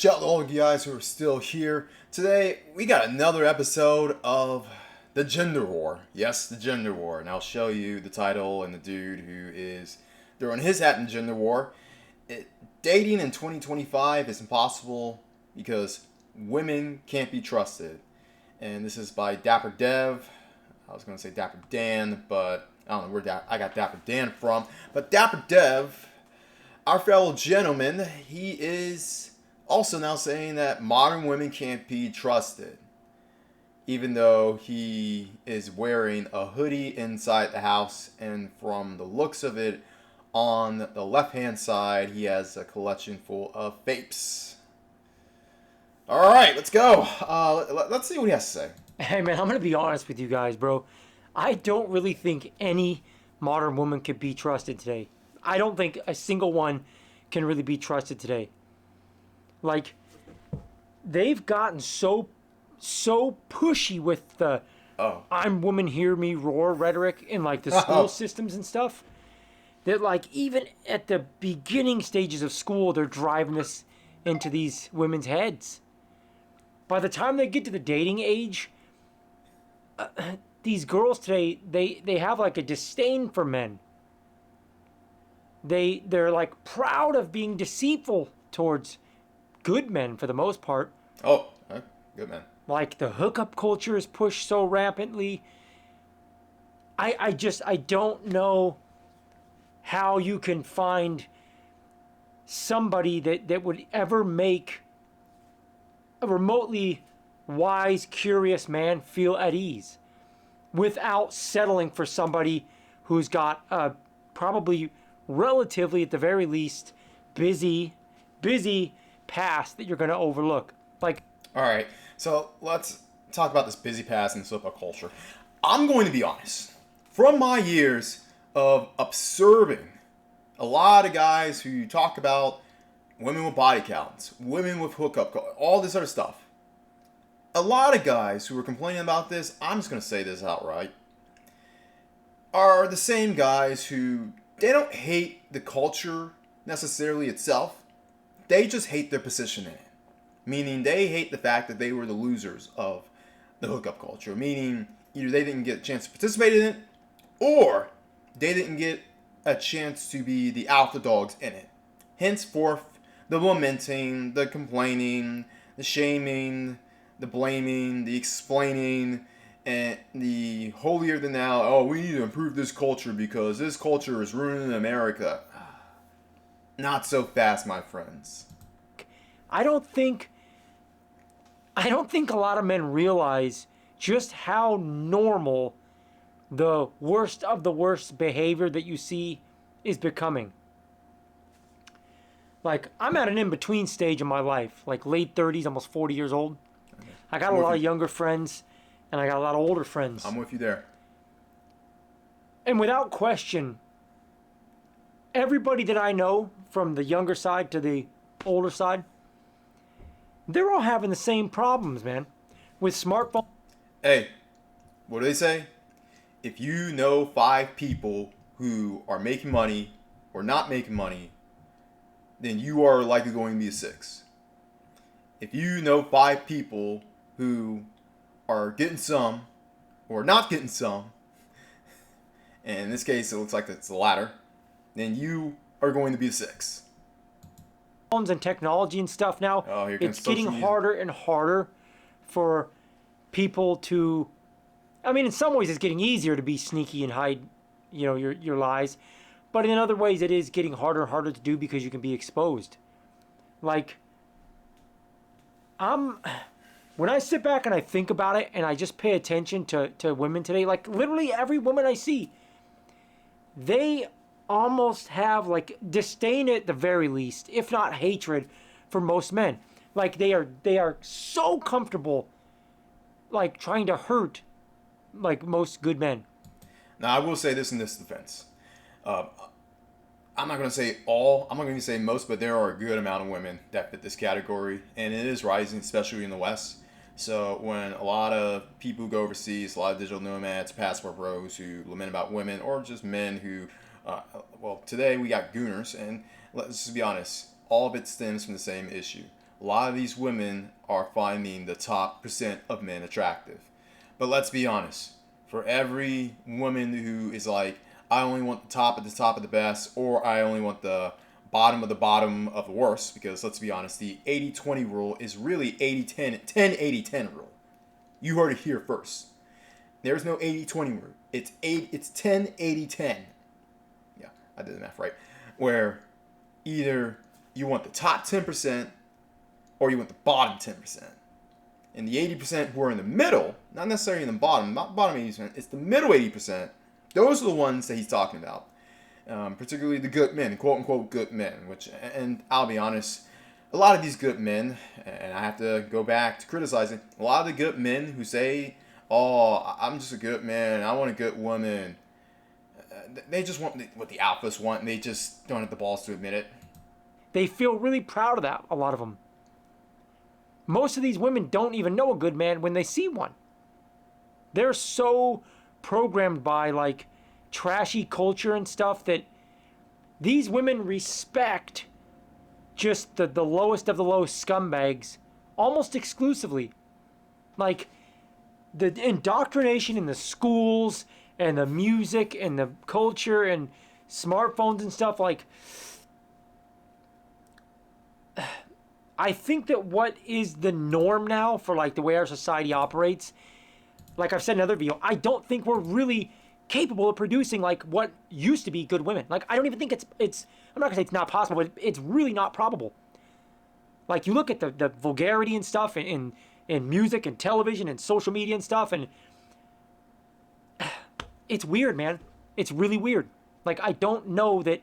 Shout out to all of you guys who are still here. Today, we got another episode of the Gender War. Yes, the Gender War. And I'll show you the title and the dude who is throwing his hat in the Gender War. Dating in 2025 is impossible because women can't be trusted. And this is by Dapper Dev. I was going to say Dapper Dan, but I don't know where I got Dapper Dan from. But Dapper Dev, our fellow gentleman, he is also now saying that modern women can't be trusted. Even though he is wearing a hoodie inside the house, and from the looks of it, on the left-hand side, he has a collection full of vapes. All right, let's go. Let's see what he has to say. Hey, man, I'm going to be honest with you guys, bro. I don't really think any modern woman can be trusted today. I don't think a single one can really be trusted today. Like, they've gotten so pushy with the I'm woman, hear me roar rhetoric in, like, the school systems and stuff that, like, even at the beginning stages of school, they're driving this into these women's heads. By the time they get to the dating age, these girls today, they have, like, a disdain for men. They're, like, proud of being deceitful towards good men for the most part. Oh, good man. Like, the hookup culture is pushed so rampantly. I don't know how you can find somebody that would ever make a remotely wise, curious man feel at ease without settling for somebody who's got a probably relatively, at the very least, busy past that you're going to overlook. Like, all right, so let's talk about this busy past and slip-up culture. I'm going to be honest. From my years of observing a lot of guys who talk about women with body counts, women with hookup, all this other stuff, a lot of guys who are complaining about this, I'm just going to say this outright, are the same guys who, they don't hate the culture necessarily itself. They just hate their position in it. Meaning they hate the fact that they were the losers of the hookup culture. Meaning either they didn't get a chance to participate in it, or they didn't get a chance to be the alpha dogs in it. Henceforth, the lamenting, the complaining, the shaming, the blaming, the explaining, and the holier than thou, oh, we need to improve this culture because this culture is ruining America. Not so fast, my friends. I don't think a lot of men realize just how normal the worst of the worst behavior that you see is becoming. Like, I'm at an in-between stage in my life, like late 30s, almost 40 years old. I got a lot of younger friends, and I got a lot of older friends. I'm with you there. And without question, everybody that I know, from the younger side to the older side, they're all having the same problems, man, with smartphones. Hey, what do they say? If you know 5 people who are making money or not making money, then you are likely going to be a 6. If you know 5 people who are getting some or not getting some, and in this case it looks like it's the latter, then you are going to be a 6. And technology and stuff now, it's getting harder and harder for people to, I mean, in some ways it's getting easier to be sneaky and hide, your lies, but in other ways it is getting harder and harder to do because you can be exposed. Like, when I sit back and I think about it and I just pay attention to women today, like literally every woman I see, they almost have, like, disdain at the very least, if not hatred, for most men. Like, they are so comfortable, like, trying to hurt, like, most good men. Now, I will say this in this defense. I'm not going to say all, I'm not going to say most, but there are a good amount of women that fit this category, and it is rising, especially in the West. So when a lot of people go overseas, a lot of digital nomads, passport bros who lament about women, or just men who, well, today we got gooners, and let's just be honest, all of it stems from the same issue. a lot of these women are finding the top percent of men attractive. But let's be honest, for every woman who is like, I only want the top of the best, or I only want the bottom of the worst, because let's be honest, the 80-20 rule is really 80-10, 10-80-10 rule. You heard it here first. There's no 80-20 rule. It's 10-80-10. Yeah, I did the math right. Where either you want the top 10% or you want the bottom 10%. And the 80% who are in the middle, not necessarily in the bottom, not bottom 80%, it's the middle 80%. Those are the ones that he's talking about. Particularly the good men, quote unquote good men, and I'll be honest, a lot of these good men, and I have to go back to criticizing, a lot of the good men who say, oh, I'm just a good man, I want a good woman, they just want what the alphas want, and they just don't have the balls to admit it. They feel really proud of that, a lot of them. Most of these women don't even know a good man when they see one. They're so programmed by, like, trashy culture and stuff that these women respect just the lowest of the low scumbags almost exclusively. Like, the indoctrination in the schools and the music and the culture and smartphones and stuff, like, I think that what is the norm now for, like, the way our society operates, like I've said in another video, I don't think we're really capable of producing, like, what used to be good women. Like, I don't even think it's I'm not gonna say it's not possible, but it's really not probable. Like, you look at the vulgarity and stuff in music and television and social media and stuff, and it's weird, man. It's really weird. Like, I don't know that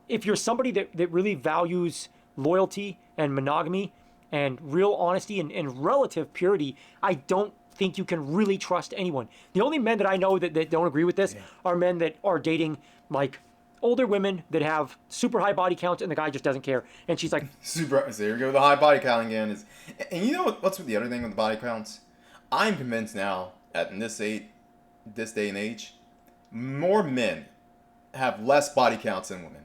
if you're somebody that really values loyalty and monogamy and real honesty and relative purity, I don't think you can really trust anyone. The only men that I know that don't agree with this are men that are dating, like, older women that have super high body counts, and the guy just doesn't care. And she's like, super. So here we go, the high body count again. And you know what's with the other thing with the body counts? I'm convinced now, in this day and age, more men have less body counts than women.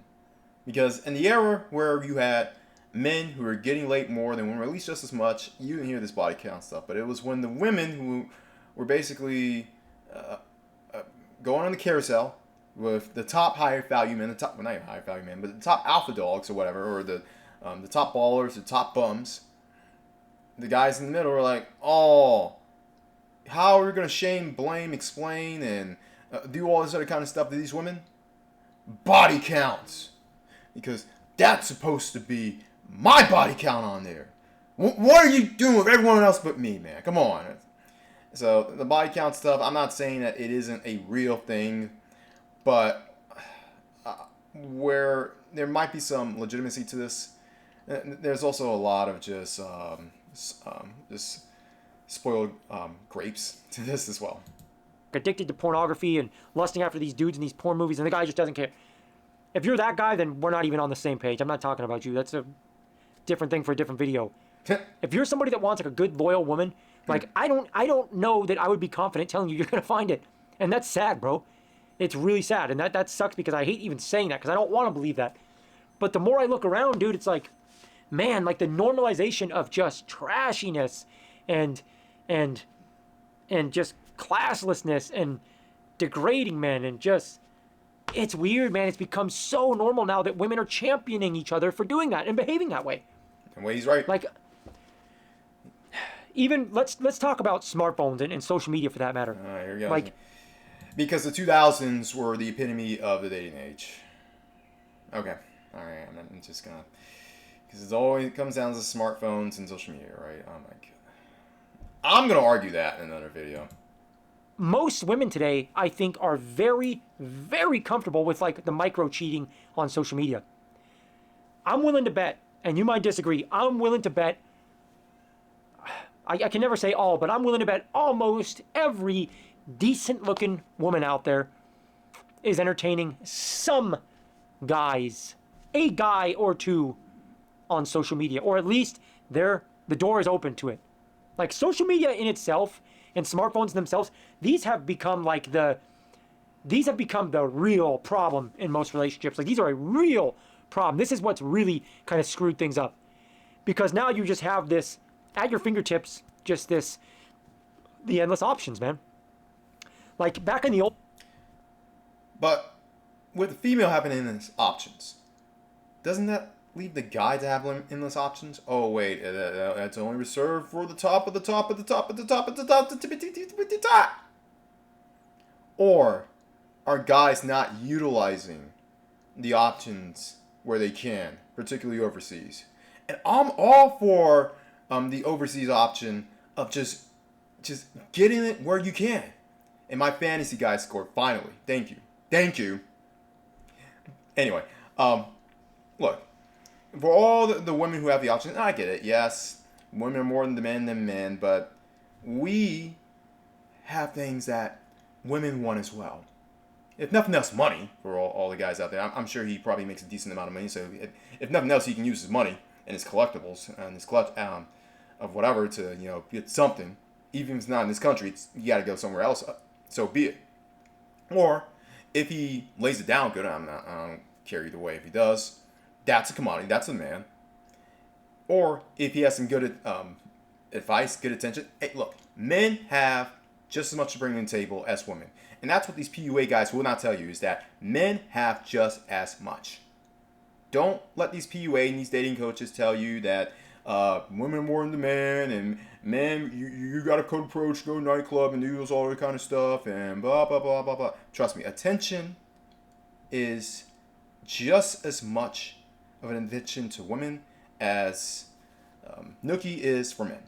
Because in the era where you had men who were getting laid more than women, or at least just as much, you didn't hear this body count stuff. But it was when the women who were basically going on the carousel with the top higher value men, well, not even higher value men, but the top alpha dogs or whatever, or the top ballers, the top bums. The guys in the middle were like, oh, how are we going to shame, blame, explain, and do all this other kind of stuff to these women? Body counts. Because that's supposed to be my body count on there. What are you doing with everyone else but me, man? Come on. So the body count stuff, I'm not saying that it isn't a real thing, but where there might be some legitimacy to this, there's also a lot of just spoiled grapes to this as well. addicted to pornography and lusting after these dudes in these porn movies, and the guy just doesn't care. If you're that guy, then we're not even on the same page. I'm not talking about you. That's a different thing for a different video. If you're somebody that wants, like, a good, loyal woman, like, I don't know that I would be confident telling you you're going to find it. And that's sad, bro. It's really sad. And that sucks, because I hate even saying that, because I don't want to believe that. But the more I look around, dude, it's like, man, like, the normalization of just trashiness and just classlessness and degrading men, and just, it's weird, man. It's become so normal now that women are championing each other for doing that and behaving that way. And well, he's right. Like, even let's talk about smartphones and social media, for that matter. All right, here we go. Like, because the 2000s were the epitome of the dating age. Okay, all right. I'm just gonna, because it comes down to smartphones and social media, right? Oh my god. I'm gonna argue that in another video. most women today, I think, are very, very comfortable with, like, the micro cheating on social media. I'm willing to bet, and you might disagree, I'm willing to bet, I can never say all, but I'm willing to bet almost every decent looking woman out there is entertaining some guys, a guy or two, on social media, or at least the door is open to it. Like, social media in itself and smartphones themselves, these have become the real problem in most relationships. Like, these are a real problem. This is what's really kind of screwed things up. Because now you just have this at your fingertips, the endless options, man. Like back in the old. But with the female having endless options, doesn't that leave the guy to have endless options? Oh wait, it's only reserved for the top of the top of the top of the top of the top of the top. Or are guys not utilizing the options where they can, particularly overseas? And I'm all for the overseas option of just getting it where you can. And my fantasy guys scored finally. Thank you. Anyway, look, for all the women who have the option, I get it. Yes, women are more than men, but we have things that women want as well. If nothing else, money for all the guys out there. I'm sure he probably makes a decent amount of money. So if nothing else, he can use his money and his collectibles and his clutch of whatever to get something. Even if it's not in this country, you got to go somewhere else. So be it. Or if he lays it down good, I don't care either way. If he does, that's a commodity. That's a man. Or if he has some good advice, good attention. Hey, look, men have just as much to bring to the table as women. And that's what these PUA guys will not tell you, is that men have just as much. Don't let these PUA and these dating coaches tell you that women are more than the man, and men, you got to code approach, go to nightclub and do all that kind of stuff, and blah, blah, blah, blah, blah. Trust me, attention is just as much of an invention to women as Nookie is for men.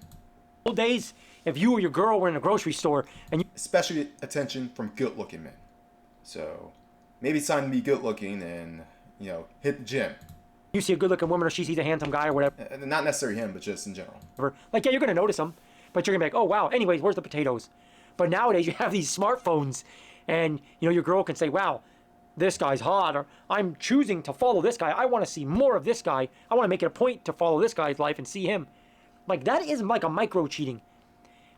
Old days, if you or your girl were in a grocery store and you. Especially attention from good-looking men. So maybe it's time to be good-looking and, hit the gym. You see a good-looking woman or she sees a handsome guy or whatever. Not necessarily him, but just in general. Like, yeah, you're going to notice them, but you're going to be like, oh, wow, anyways, where's the potatoes? But nowadays you have these smartphones and, your girl can say, wow, this guy's hot, or I'm choosing to follow this guy. I want to see more of this guy. I want to make it a point to follow this guy's life and see him. Like, that is like a micro-cheating.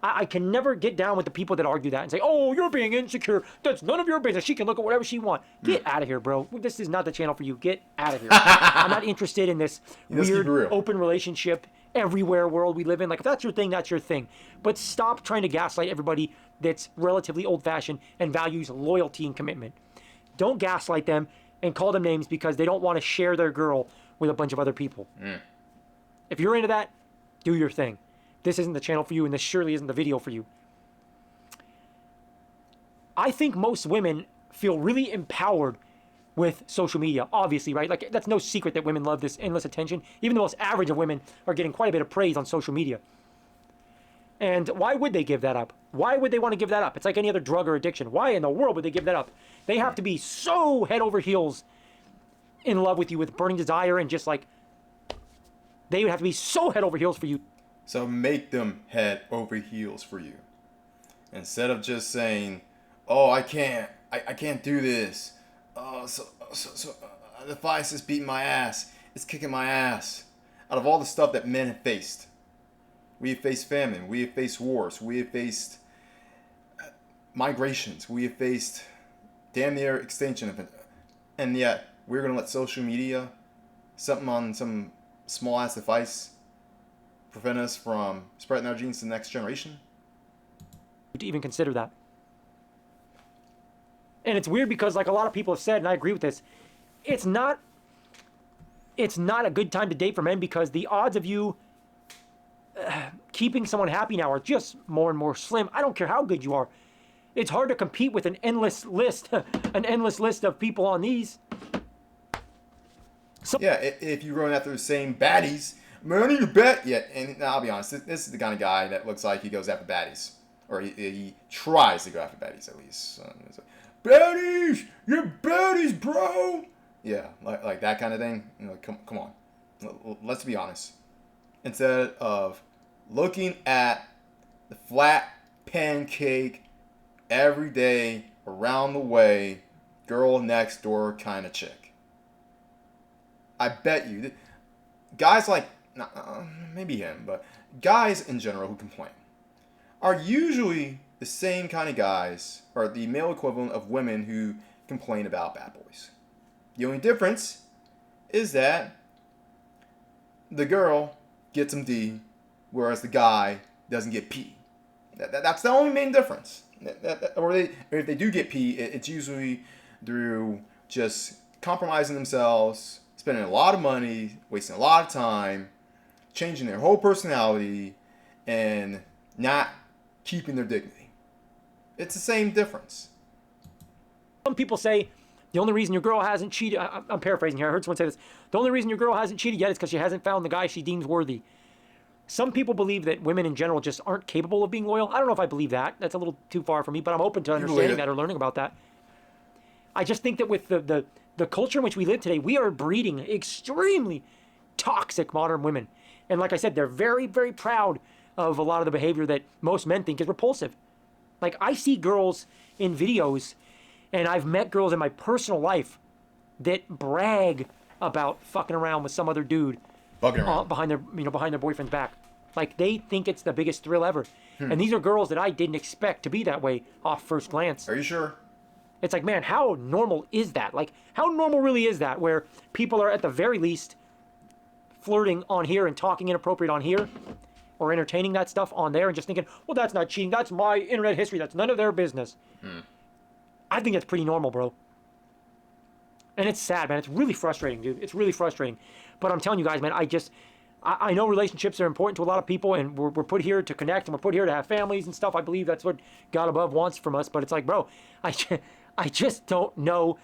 I can never get down with the people that argue that and say, oh, you're being insecure. That's none of your business. She can look at whatever she wants. Get out of here, bro. This is not the channel for you. Get out of here. I'm not interested in this weird open relationship everywhere world we live in. Like, if that's your thing, that's your thing. But stop trying to gaslight everybody that's relatively old-fashioned and values loyalty and commitment. Don't gaslight them and call them names because they don't want to share their girl with a bunch of other people. If you're into that, do your thing. This isn't the channel for you, and this surely isn't the video for you. I think most women feel really empowered with social media, obviously, right? Like, that's no secret that women love this endless attention. Even the most average of women are getting quite a bit of praise on social media. And why would they give that up? Why would they want to give that up? It's like any other drug or addiction. Why in the world would they give that up? They have to be so head over heels in love with you with burning desire and just like, they would have to be so head over heels for you. So make them head over heels for you. Instead of just saying, oh, I can't do this. The vice is beating my ass. It's kicking my ass. Out of all the stuff that men have faced. We have faced famine. We have faced wars. We have faced migrations. We have faced damn near extinction of it. And yet, we're going to let social media, something on some small ass device, prevent us from spreading our genes to the next generation? To even consider that. And it's weird because, like a lot of people have said, and I agree with this, it's not a good time to date for men because the odds of you keeping someone happy now are just more and more slim. I don't care how good you are. It's hard to compete with an endless list of people on these. So, yeah, if you're going after the same baddies, man, you bet. Yeah, and I'll be honest, this is the kind of guy that looks like he goes after baddies. Or he tries to go after baddies, at least. Baddies! You're baddies, bro! Yeah, like that kind of thing. Come on. Let's be honest. Instead of looking at the flat pancake, everyday, around the way, girl next door kind of chick. I bet you, guys like, maybe him, but guys in general who complain are usually the same kind of guys, or the male equivalent of women who complain about bad boys. The only difference is that the girl get some D, whereas the guy doesn't get P. That's the only main difference. Or if they do get P, it's usually through just compromising themselves, spending a lot of money, wasting a lot of time, changing their whole personality, and not keeping their dignity. It's the same difference. Some people say the only reason your girl hasn't cheated, I'm paraphrasing here, I heard someone say this, the only reason your girl hasn't cheated yet is because she hasn't found the guy she deems worthy. Some people believe that women in general just aren't capable of being loyal. I don't know if I believe that. That's a little too far for me, but I'm open to understanding that or learning about that. I just think that with the culture in which we live today, we are breeding extremely toxic modern women. And like I said, they're very, very proud of a lot of the behavior that most men think is repulsive. Like, I see girls in videos, and I've met girls in my personal life that brag about fucking around with some other dude behind their boyfriend's back. Like, they think it's the biggest thrill ever. And these are girls that I didn't expect to be that way off first glance. Are you sure? It's like, man, how normal is that? Like, how normal really is that, where people are at the very least flirting on here and talking inappropriate on here, or entertaining that stuff on there and just thinking, well, that's not cheating. That's my internet history. That's none of their business. I think that's pretty normal, bro. And it's sad, man. It's really frustrating, dude. It's really frustrating. But I'm telling you guys, man, I know relationships are important to a lot of people, and we're put here to connect, and we're put here to have families and stuff. I believe that's what God above wants from us. But it's like, bro, I just don't know.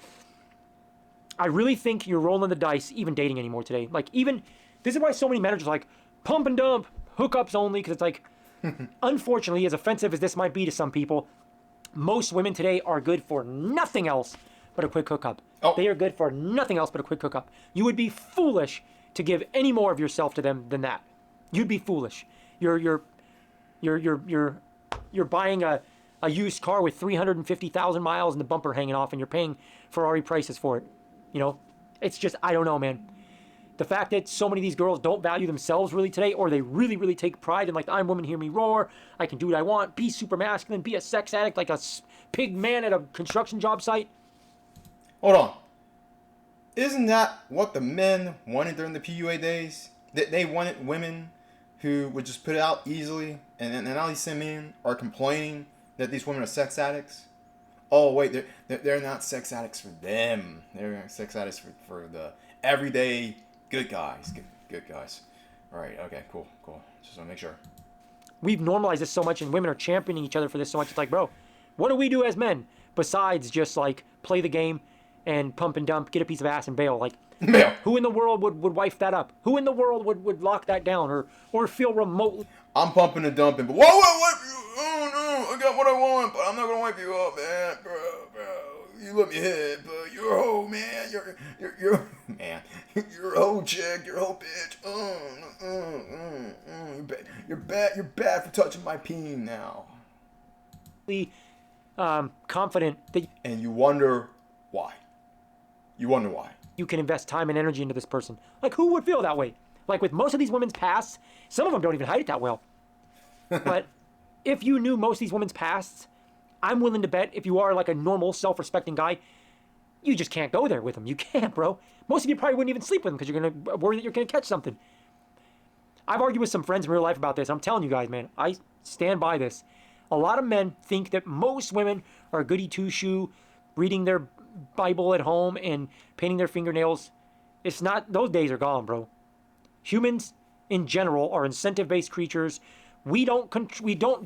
I really think you're rolling the dice even dating anymore today. Like, even, this is why so many men are just like, pump and dump, hookups only, because it's like, unfortunately, as offensive as this might be to some people, most women today are good for nothing else but a quick hookup. Oh. They are good for nothing else but a quick hookup. You would be foolish to give any more of yourself to them than that. You'd be foolish. You're buying a used car with 350,000 miles and the bumper hanging off, and you're paying Ferrari prices for it. You know, it's just, I don't know, man. The fact that so many of these girls don't value themselves really today, or they really, really take pride in, like, I'm woman, hear me roar, I can do what I want, be super masculine, be a sex addict, like a pig man at a construction job site. Hold on. Isn't that what the men wanted during the PUA days? They wanted women who would just put it out easily, and now these men are complaining that these women are sex addicts? Oh, wait, they're not sex addicts for them. They're sex addicts for the everyday good guys. Good guys. All right, okay, cool. Just want to make sure. We've normalized this so much, and women are championing each other for this so much. It's like, bro, what do we do as men besides just, like, play the game and pump and dump, get a piece of ass and bail? Like, who in the world would wife that up? Who in the world would lock that down or feel remotely? I'm pumping and dumping, but whoa, oh no, I got what I want, but I'm not gonna wipe you up, man, bro. You let me hit, but you're a hoe, man. You're man. You're a hoe chick. You're a hoe bitch. You're bad for touching my peen now. Confident that, and you wonder why. You can invest time and energy into this person. Like, who would feel that way? Like, with most of these women's pasts, some of them don't even hide it that well. But if you knew most of these women's pasts, I'm willing to bet if you are like a normal, self-respecting guy, you just can't go there with them. You can't, bro. Most of you probably wouldn't even sleep with them because you're going to worry that you're going to catch something. I've argued with some friends in real life about this. I'm telling you guys, man, I stand by this. A lot of men think that most women are goody two-shoe, reading their Bible at home and painting their fingernails. It's not, those days are gone, bro. Humans in general are incentive-based creatures. We don't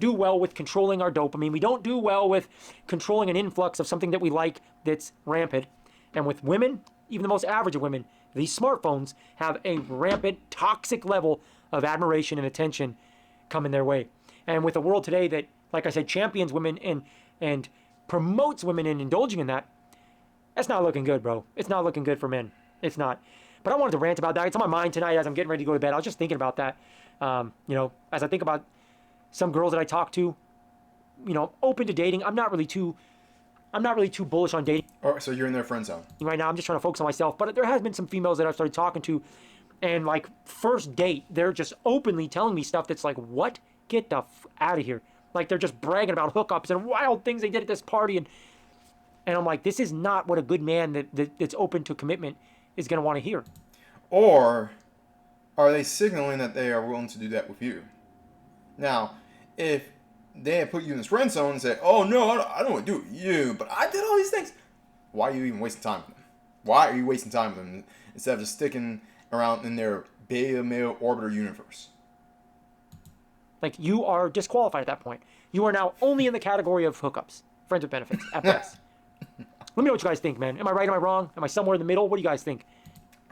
do well with controlling our dopamine. We don't do well with controlling an influx of something that we like that's rampant. And with women, even the most average of women, these smartphones have a rampant, toxic level of admiration and attention coming their way. And with a world today that, like I said, champions women and promotes women in indulging in that, that's not looking good, bro. It's not looking good for men. It's not. But I wanted to rant about that. It's on my mind tonight as I'm getting ready to go to bed. I was just thinking about that. As I think about some girls that I talk to, open to dating. I'm not really too bullish on dating. All right, so you're in their friend zone right now. I'm just trying to focus on myself. But there has been some females that I've started talking to, and like first date, they're just openly telling me stuff that's like, what? Get the out of here. Like, they're just bragging about hookups and wild things they did at this party. And I'm like, this is not what a good man that's open to commitment is going to want to hear. Or are they signaling that they are willing to do that with you? Now, if they had put you in this friend zone and say, "Oh no, I don't want to do it with you, but I did all these things," why are you even wasting time with them? Why are you wasting time with them instead of just sticking around in their beta male orbiter universe? Like, you are disqualified at that point. You are now only in the category of hookups, friends with benefits, at best. Let me know what you guys think, man. Am I right? Am I wrong? Am I somewhere in the middle? What do you guys think?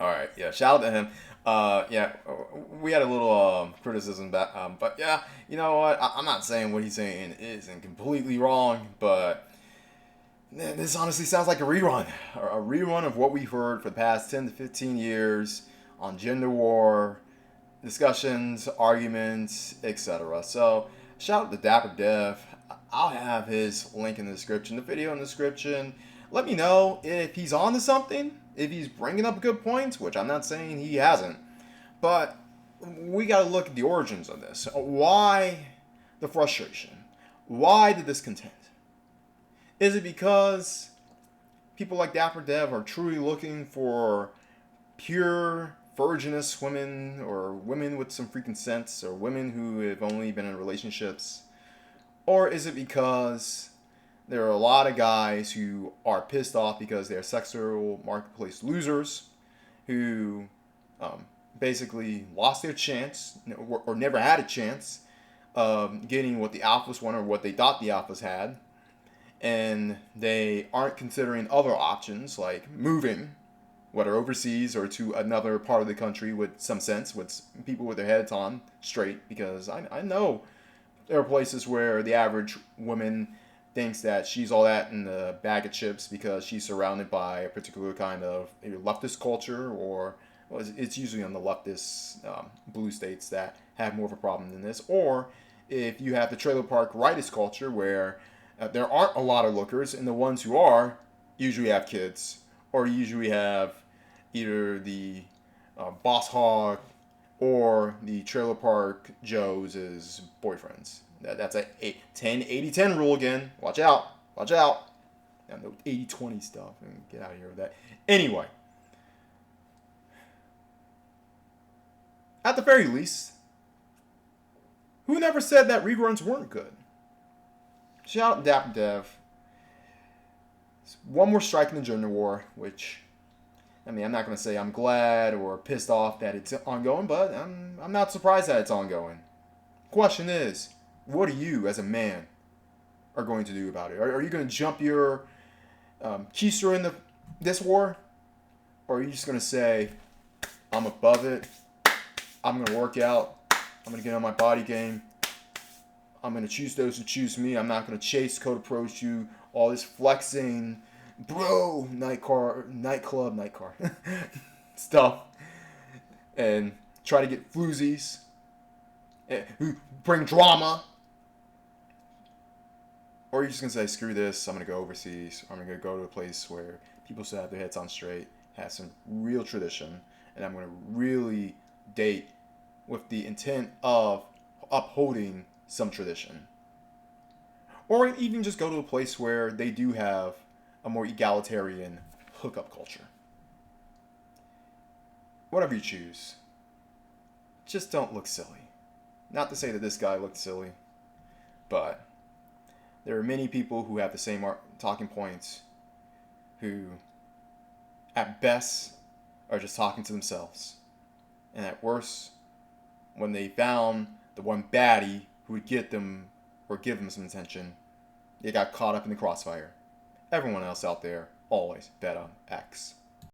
All right, yeah, shout out to him. Yeah, we had a little criticism back, but yeah, you know what? I'm not saying what he's saying isn't completely wrong, but this honestly sounds like a rerun. A rerun of what we've heard for the past 10 to 15 years on gender war, discussions, arguments, etc. So, shout out to Dapper Dev. I'll have his link in the description, the video in the description. Let me know if he's on to something, if he's bringing up good points, which I'm not saying he hasn't. But we got to look at the origins of this. Why the frustration? Why the discontent? Is it because people like Dapper Dev are truly looking for pure, virginous women, or women with some freaking sense, or women who have only been in relationships? Or is it because there are a lot of guys who are pissed off because they're sexual marketplace losers who basically lost their chance or never had a chance of getting what the alphas want or what they thought the alphas had, and they aren't considering other options like moving, whether overseas or to another part of the country with some sense, with people with their heads on straight, because I know there are places where the average woman thinks that she's all that in a bag of chips because she's surrounded by a particular kind of leftist culture, or well, it's usually on the leftist blue states that have more of a problem than this. Or if you have the trailer park rightist culture where there aren't a lot of lookers, and the ones who are usually have kids, or usually have either the boss hog or the trailer park Joes as boyfriends. That's a 10-80-10 rule again. Watch out. Watch out. Now, no 80-20 stuff. And get out of here with that. Anyway. At the very least, who never said that reruns weren't good? Shout out Dapper Dev. It's one more strike in the gender war, which, I mean, I'm not going to say I'm glad or pissed off that it's ongoing, but I'm not surprised that it's ongoing. Question is, what are you, as a man, are going to do about it? Are you going to jump your keister in this war? Or are you just going to say, I'm above it, I'm going to work out, I'm going to get on my body game, I'm going to choose those who choose me, I'm not going to chase, code approach you, all this flexing, bro, nightclub stuff, and try to get floozies, who bring drama? Or you're just going to say, screw this, I'm going to go overseas, I'm going to go to a place where people still have their heads on straight, have some real tradition, and I'm going to really date with the intent of upholding some tradition. Or even just go to a place where they do have a more egalitarian hookup culture. Whatever you choose, just don't look silly. Not to say that this guy looked silly, but there are many people who have the same talking points who, at best, are just talking to themselves. And at worst, when they found the one baddie who would get them or give them some attention, they got caught up in the crossfire. Everyone else out there always bet on X.